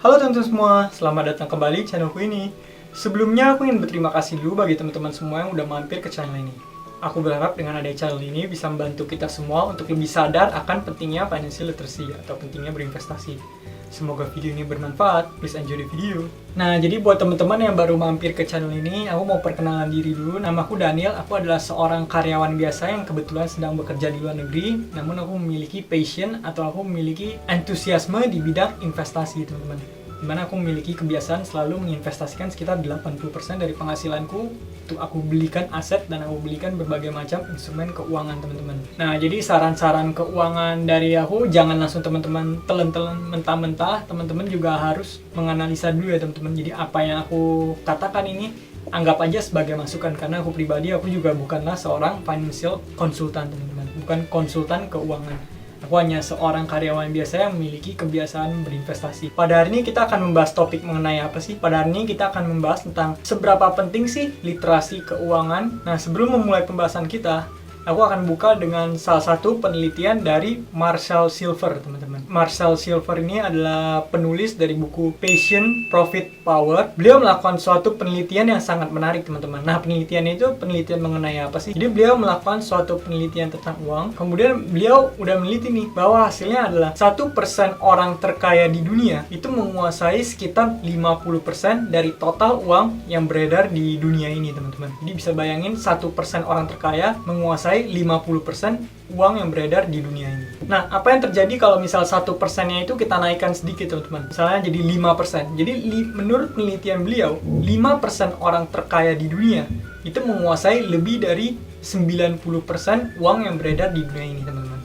Halo teman-teman semua, selamat datang kembali di channelku ini. Sebelumnya aku ingin berterima kasih dulu bagi teman-teman semua yang udah mampir ke channel ini. Aku berharap dengan adanya channel ini bisa membantu kita semua untuk lebih sadar akan pentingnya financial literacy atau pentingnya berinvestasi. Semoga video ini bermanfaat, please enjoy the video. Nah, jadi buat teman-teman yang baru mampir ke channel ini, aku mau perkenalan diri dulu. Namaku Daniel, aku adalah seorang karyawan biasa yang kebetulan sedang bekerja di luar negeri. Namun aku memiliki passion atau aku memiliki antusiasme di bidang investasi, teman-teman. Dimana aku memiliki kebiasaan selalu menginvestasikan sekitar 80% dari penghasilanku untuk aku belikan aset dan aku belikan berbagai macam instrumen keuangan, teman-teman. Nah, jadi saran-saran keuangan dari aku, jangan langsung teman-teman telan-telan mentah-mentah. Teman-teman juga harus menganalisa dulu ya, teman-teman. Jadi apa yang aku katakan ini anggap aja sebagai masukan, karena aku pribadi aku juga bukanlah seorang financial consultant, teman-teman. Bukan konsultan keuangan. Aku hanya seorang karyawan biasa yang memiliki kebiasaan berinvestasi. Pada hari ini kita akan membahas topik mengenai apa sih? Pada hari ini kita akan membahas tentang seberapa penting sih literasi keuangan. Nah, sebelum memulai pembahasan kita, aku akan buka dengan salah satu penelitian dari Marshall Silver, teman-teman. Marshall Silver ini adalah penulis dari buku Passion, Profit, Power. Beliau melakukan suatu penelitian yang sangat menarik, teman-teman. Nah, penelitian itu penelitian mengenai apa sih? Jadi beliau melakukan suatu penelitian tentang uang. Kemudian beliau udah meneliti nih bahwa hasilnya adalah 1% orang terkaya di dunia itu menguasai sekitar 50% dari total uang yang beredar di dunia ini, teman-teman. Jadi bisa bayangin 1% orang terkaya menguasai 50% uang yang beredar di dunia ini. Nah, apa yang terjadi kalau misal 1%-nya itu kita naikkan sedikit, teman-teman? Misalnya jadi 5%. Jadi menurut penelitian beliau, 5% orang terkaya di dunia itu menguasai lebih dari 90% uang yang beredar di dunia ini, teman-teman.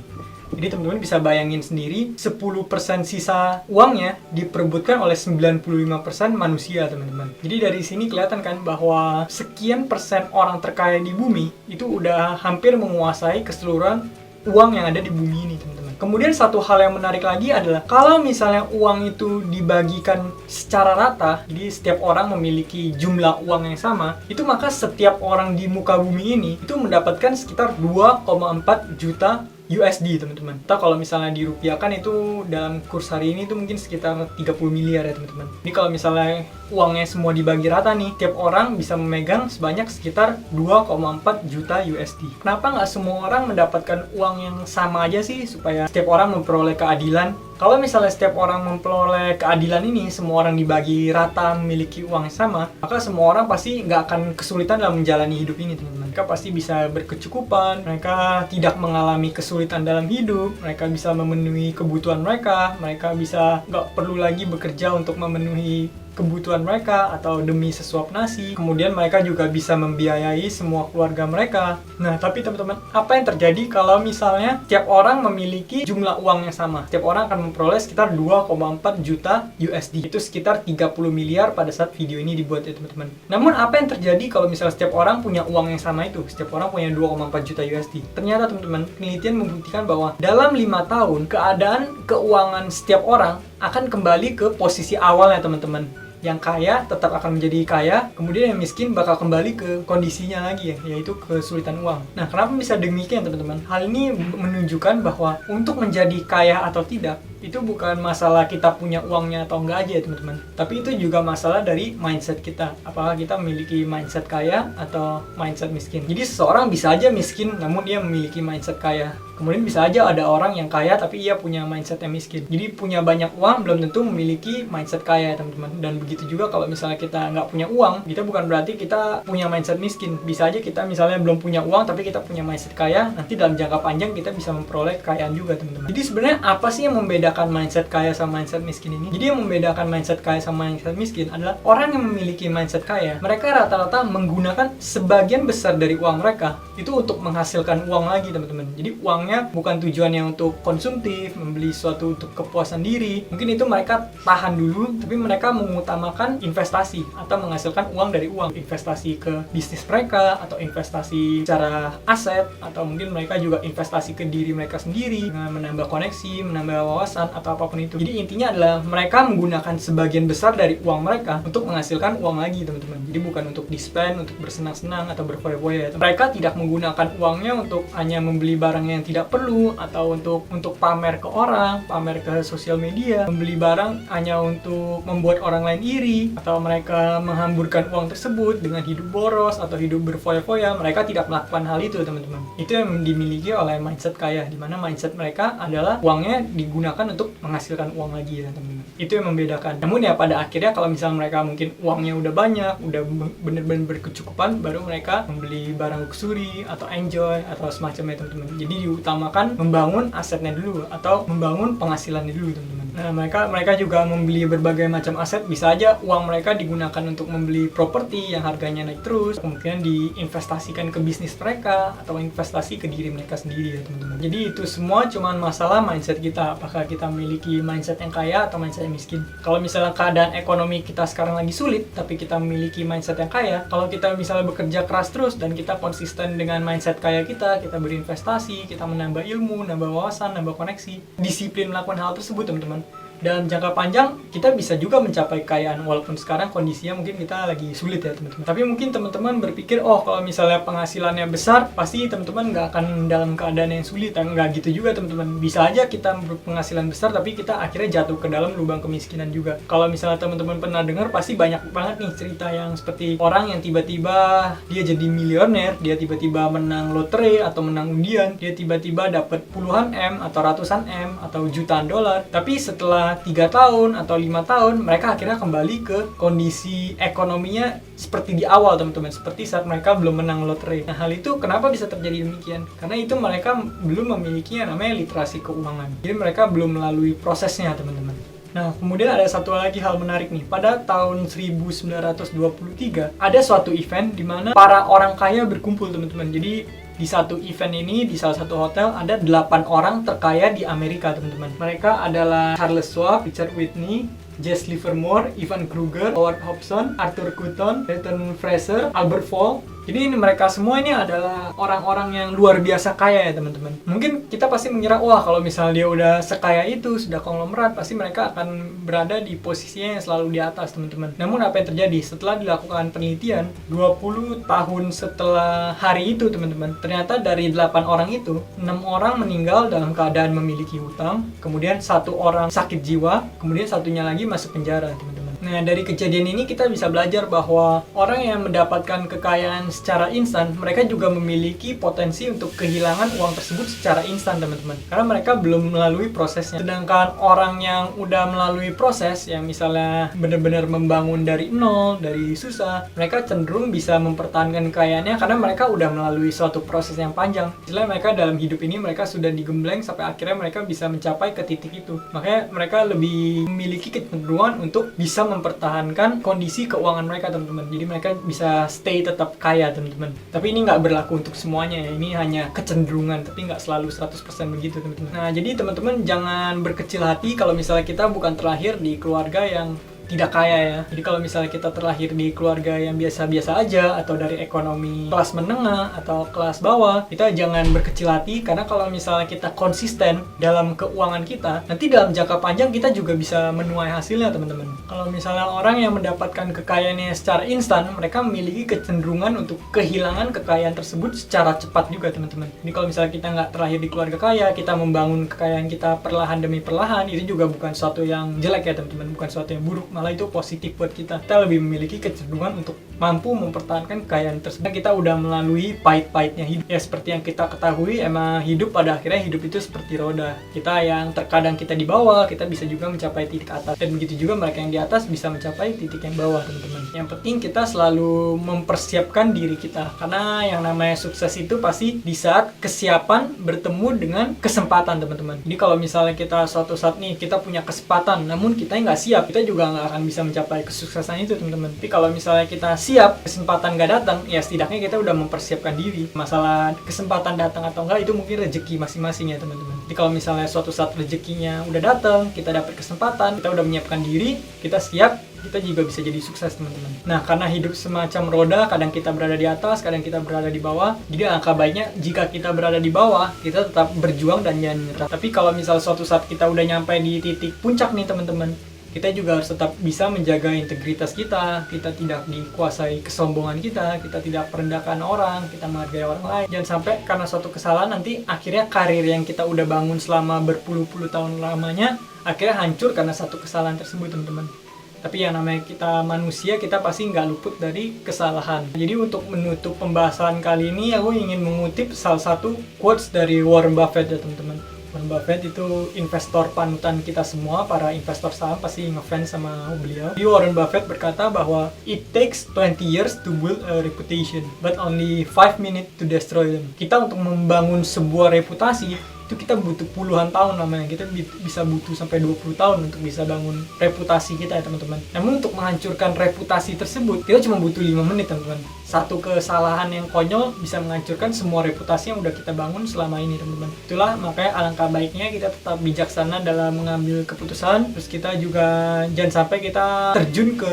Jadi teman-teman bisa bayangin sendiri, 10% sisa uangnya diperebutkan oleh 95% manusia, teman-teman. Jadi dari sini kelihatan kan bahwa sekian persen orang terkaya di bumi itu udah hampir menguasai keseluruhan uang yang ada di bumi ini, teman-teman. Kemudian satu hal yang menarik lagi adalah kalau misalnya uang itu dibagikan secara rata, jadi setiap orang memiliki jumlah uang yang sama, itu maka setiap orang di muka bumi ini itu mendapatkan sekitar 2,4 juta USD, teman-teman. Atau kalau misalnya dirupiahkan itu dalam kurs hari ini itu mungkin sekitar 30 miliar ya, teman-teman. Jadi kalau misalnya uangnya semua dibagi rata nih, tiap orang bisa memegang sebanyak sekitar 2,4 juta USD. Kenapa nggak semua orang mendapatkan uang yang sama aja sih, supaya setiap orang memperoleh keadilan? Kalau misalnya setiap orang memperoleh keadilan ini, semua orang dibagi rata memiliki uang yang sama, maka semua orang pasti nggak akan kesulitan dalam menjalani hidup ini, teman-teman. Mereka pasti bisa berkecukupan, mereka tidak mengalami kesulitan dalam hidup, mereka bisa memenuhi kebutuhan mereka bisa nggak perlu lagi bekerja untuk memenuhi kebutuhan mereka atau demi sesuap nasi. Kemudian mereka juga bisa membiayai semua keluarga mereka. Nah, tapi teman-teman, apa yang terjadi kalau misalnya tiap orang memiliki jumlah uang yang sama? Tiap orang akan memperoleh sekitar 2,4 juta USD. Itu sekitar 30 miliar pada saat video ini dibuat ya, teman-teman. Namun apa yang terjadi kalau misalnya setiap orang punya uang yang sama itu? Setiap orang punya 2,4 juta USD. Ternyata, teman-teman, penelitian membuktikan bahwa dalam 5 tahun keadaan keuangan setiap orang akan kembali ke posisi awalnya, teman-teman. Yang kaya tetap akan menjadi kaya, kemudian yang miskin bakal kembali ke kondisinya lagi ya, yaitu kesulitan uang. Nah, kenapa bisa demikian, teman-teman? Hal ini menunjukkan bahwa untuk menjadi kaya atau tidak, itu bukan masalah kita punya uangnya atau enggak aja ya, teman-teman. Tapi itu juga masalah dari mindset kita. Apakah kita memiliki mindset kaya atau mindset miskin. Jadi seseorang bisa aja miskin namun dia memiliki mindset kaya. Kemudian bisa aja ada orang yang kaya tapi ia punya mindset yang miskin. Jadi punya banyak uang belum tentu memiliki mindset kaya, teman-teman. Dan begitu juga kalau misalnya kita nggak punya uang, kita bukan berarti kita punya mindset miskin. Bisa aja kita misalnya belum punya uang tapi kita punya mindset kaya, nanti dalam jangka panjang kita bisa memperoleh kekayaan juga, teman-teman. Jadi sebenarnya apa sih yang membedakan mindset kaya sama mindset miskin ini? Jadi yang membedakan mindset kaya sama mindset miskin adalah orang yang memiliki mindset kaya, mereka rata-rata menggunakan sebagian besar dari uang mereka itu untuk menghasilkan uang lagi, teman-teman. Jadi uangnya bukan tujuannya untuk konsumtif, membeli sesuatu untuk kepuasan diri. Mungkin itu mereka tahan dulu, tapi mereka mengutamakan investasi atau menghasilkan uang dari uang. Investasi ke bisnis mereka, atau investasi secara aset, atau mungkin mereka juga investasi ke diri mereka sendiri dengan menambah koneksi, menambah wawasan, kos-kosan atau apapun itu. Jadi intinya adalah mereka menggunakan sebagian besar dari uang mereka untuk menghasilkan uang lagi, teman-teman. Jadi bukan untuk di-spend, untuk bersenang-senang atau berfoya-foya. Mereka tidak menggunakan uangnya untuk hanya membeli barang yang tidak perlu atau untuk pamer ke orang, pamer ke sosial media, membeli barang hanya untuk membuat orang lain iri, atau mereka menghamburkan uang tersebut dengan hidup boros atau hidup berfoya-foya. Mereka tidak melakukan hal itu, teman-teman. Itu yang dimiliki oleh mindset kaya, di mana mindset mereka adalah uangnya digunakan untuk menghasilkan uang lagi, ya teman-teman. Itu yang membedakan. Namun ya pada akhirnya kalau misalnya mereka mungkin uangnya udah banyak, udah bener-bener berkecukupan, baru mereka membeli barang luxury atau enjoy atau semacamnya, teman-teman. Jadi diutamakan membangun asetnya dulu atau membangun penghasilannya dulu, teman-teman. Nah, mereka juga membeli berbagai macam aset. Bisa aja uang mereka digunakan untuk membeli properti yang harganya naik terus, kemudian diinvestasikan ke bisnis mereka atau investasi ke diri mereka sendiri, ya teman-teman. Jadi itu semua cuman masalah mindset kita, apakah kita memiliki mindset yang kaya atau mindset yang miskin. Kalau misalnya keadaan ekonomi kita sekarang lagi sulit tapi kita memiliki mindset yang kaya, kalau kita misalnya bekerja keras terus dan kita konsisten dengan mindset kaya kita berinvestasi, kita menambah ilmu, nambah wawasan, nambah koneksi, disiplin melakukan hal tersebut, teman-teman, dalam jangka panjang kita bisa juga mencapai kekayaan, walaupun sekarang kondisinya mungkin kita lagi sulit, ya teman-teman. Tapi mungkin teman-teman berpikir, oh kalau misalnya penghasilannya besar pasti teman-teman nggak akan dalam keadaan yang sulit. Nggak gitu juga, teman-teman. Bisa aja kita berpenghasilan besar tapi kita akhirnya jatuh ke dalam lubang kemiskinan juga. Kalau misalnya teman-teman pernah dengar, pasti banyak banget nih cerita yang seperti orang yang tiba-tiba dia jadi miliuner, dia tiba-tiba menang lotre atau menang undian, dia tiba-tiba dapat puluhan M atau ratusan M atau jutaan dolar, tapi setelah 3 tahun atau 5 tahun mereka akhirnya kembali ke kondisi ekonominya seperti di awal, teman-teman, seperti saat mereka belum menang lotre. Nah, hal itu kenapa bisa terjadi demikian? Karena itu mereka belum memiliki yang namanya literasi keuangan. Jadi mereka belum melalui prosesnya, teman-teman. Nah, kemudian ada satu lagi hal menarik nih. Pada tahun 1923 ada suatu event di mana para orang kaya berkumpul, teman-teman. Jadi di satu event ini, di salah satu hotel, ada 8 orang terkaya di Amerika, teman-teman. Mereka adalah Charles Schwab, Richard Whitney, Jesse Livermore, Ivan Kruger, Howard Hobson, Arthur Cutten, Dalton Fraser, Albert Fall. Jadi mereka semua ini adalah orang-orang yang luar biasa kaya, ya teman-teman. Mungkin kita pasti mengira, wah kalau misalnya dia udah sekaya itu, sudah konglomerat, pasti mereka akan berada di posisinya yang selalu di atas, teman-teman. Namun apa yang terjadi? Setelah dilakukan penelitian, 20 tahun setelah hari itu, teman-teman, ternyata dari 8 orang itu, 6 orang meninggal dalam keadaan memiliki hutang, kemudian 1 orang sakit jiwa, kemudian satunya lagi masuk penjara, teman-teman. Nah, dari kejadian ini kita bisa belajar bahwa orang yang mendapatkan kekayaan secara instan, mereka juga memiliki potensi untuk kehilangan uang tersebut secara instan, teman-teman. Karena mereka belum melalui prosesnya. Sedangkan orang yang udah melalui proses, yang misalnya benar-benar membangun dari nol, dari susah, mereka cenderung bisa mempertahankan kekayaannya karena mereka udah melalui suatu proses yang panjang. Istilahnya mereka dalam hidup ini mereka sudah digembleng sampai akhirnya mereka bisa mencapai ke titik itu. Makanya mereka lebih memiliki kecenderungan untuk bisa mempertahankan kondisi keuangan mereka, teman-teman. Jadi mereka bisa stay tetap kaya, teman-teman. Tapi ini nggak berlaku untuk semuanya, ya. Ini hanya kecenderungan, tapi nggak selalu 100% begitu, teman-teman. Nah, jadi teman-teman jangan berkecil hati kalau misalnya kita bukan terlahir di keluarga yang tidak kaya, ya. Jadi kalau misalnya kita terlahir di keluarga yang biasa-biasa aja atau dari ekonomi kelas menengah atau kelas bawah, kita jangan berkecil hati, karena kalau misalnya kita konsisten dalam keuangan kita, nanti dalam jangka panjang kita juga bisa menuai hasilnya, teman-teman. Kalau misalnya orang yang mendapatkan kekayaannya secara instan, mereka memiliki kecenderungan untuk kehilangan kekayaan tersebut secara cepat juga, teman-teman. Jadi kalau misalnya kita nggak terlahir di keluarga kaya, kita membangun kekayaan kita perlahan demi perlahan, itu juga bukan sesuatu yang jelek, ya teman-teman, bukan sesuatu yang buruk, malah itu positif buat kita. Kita lebih memiliki kecenderungan untuk mampu mempertahankan kekayaan tersebut. Kita udah melalui pahit-pahitnya hidup. Ya seperti yang kita ketahui, emang hidup pada akhirnya hidup itu seperti roda. Kita yang terkadang kita di bawah, kita bisa juga mencapai titik atas. Dan begitu juga mereka yang di atas bisa mencapai titik yang bawah, teman-teman. Yang penting kita selalu mempersiapkan diri kita. Karena yang namanya sukses itu pasti di saat kesiapan bertemu dengan kesempatan, teman-teman. Jadi kalau misalnya kita suatu saat nih kita punya kesempatan, namun kita nggak siap, kita juga nggak nggak akan bisa mencapai kesuksesan itu teman-teman. Tapi kalau misalnya kita siap, kesempatan nggak datang, ya setidaknya kita udah mempersiapkan diri. Masalah kesempatan datang atau enggak itu mungkin rezeki masing-masing ya teman-teman. Jadi kalau misalnya suatu saat rezekinya udah datang, kita dapat kesempatan, kita udah menyiapkan diri, kita siap, kita juga bisa jadi sukses teman-teman. Nah, karena hidup semacam roda, kadang kita berada di atas, kadang kita berada di bawah. Jadi alangkah baiknya jika kita berada di bawah, kita tetap berjuang dan jangan menyerah. Tapi kalau misal suatu saat kita udah nyampe di titik puncak nih teman-teman, kita juga harus tetap bisa menjaga integritas kita tidak dikuasai kesombongan kita tidak merendahkan orang, kita menghargai orang lain. Jangan sampai karena suatu kesalahan nanti akhirnya karir yang kita udah bangun selama berpuluh-puluh tahun lamanya, akhirnya hancur karena satu kesalahan tersebut teman-teman. Tapi yang namanya kita manusia, kita pasti nggak luput dari kesalahan. Jadi untuk menutup pembahasan kali ini, aku ingin mengutip salah satu quotes dari Warren Buffett ya teman-teman. Warren Buffett itu investor panutan kita semua, para investor saham pasti ngefans sama beliau. Jadi Warren Buffett berkata bahwa it takes 20 years to build a reputation, but only 5 minutes to destroy them. Kita untuk membangun sebuah reputasi, itu kita butuh puluhan tahun namanya. Kita bisa butuh sampai 20 tahun untuk bisa bangun reputasi kita ya teman-teman. Namun untuk menghancurkan reputasi tersebut, kita cuma butuh 5 menit teman-teman. Satu kesalahan yang konyol bisa menghancurkan semua reputasi yang udah kita bangun selama ini teman-teman. Itulah makanya alangkah baiknya kita tetap bijaksana dalam mengambil keputusan. Terus kita juga jangan sampai kita terjun ke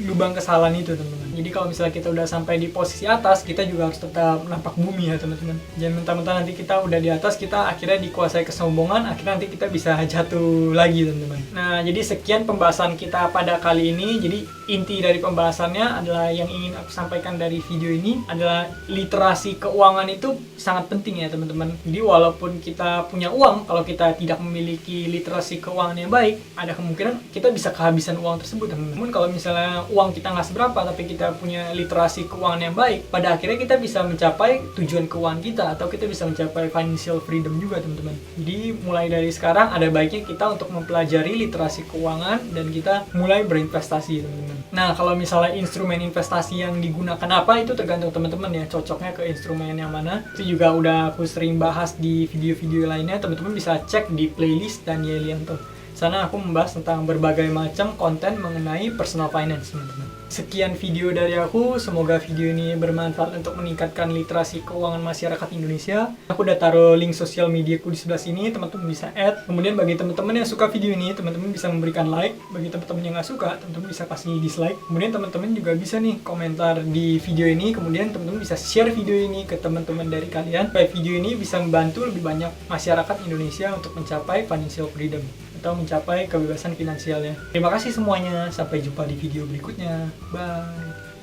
lubang kesalahan itu teman-teman. Jadi kalau misalnya kita udah sampai di posisi atas, kita juga harus tetap nampak bumi ya teman-teman. Jangan mentah-mentah nanti kita udah di atas, kita akhirnya dikuasai kesombongan, akhirnya nanti kita bisa jatuh lagi teman-teman. Nah, jadi sekian pembahasan kita pada kali ini. Jadi inti dari pembahasannya adalah yang ingin aku sampaikan dari video ini adalah literasi keuangan itu sangat penting ya teman-teman. Jadi walaupun kita punya uang, kalau kita tidak memiliki literasi keuangan yang baik, ada kemungkinan kita bisa kehabisan uang tersebut teman-teman. Namun kalau misalnya uang kita nggak seberapa, tapi kita punya literasi keuangan yang baik, pada akhirnya kita bisa mencapai tujuan keuangan kita, atau kita bisa mencapai financial freedom juga teman-teman. Jadi mulai dari sekarang ada baiknya kita untuk mempelajari literasi keuangan dan kita mulai berinvestasi teman-teman. Nah, kalau misalnya instrumen investasi yang digunakan apa, itu tergantung teman-teman ya, cocoknya ke instrumen yang mana. Itu juga udah aku sering bahas di video-video lainnya, teman-teman bisa cek di playlist Daniel Lianto. Sana aku membahas tentang berbagai macam konten mengenai personal finance teman-teman. Sekian video dari aku, semoga video ini bermanfaat untuk meningkatkan literasi keuangan masyarakat Indonesia. Aku udah taruh link sosial mediaku di sebelah sini, teman-teman bisa add. Kemudian bagi teman-teman yang suka video ini, teman-teman bisa memberikan like. Bagi teman-teman yang nggak suka, teman-teman bisa kasih dislike. Kemudian teman-teman juga bisa nih komentar di video ini, kemudian teman-teman bisa share video ini ke teman-teman dari kalian, supaya video ini bisa membantu lebih banyak masyarakat Indonesia untuk mencapai financial freedom atau mencapai kebebasan finansialnya. Terima kasih semuanya, sampai jumpa di video berikutnya. Bye.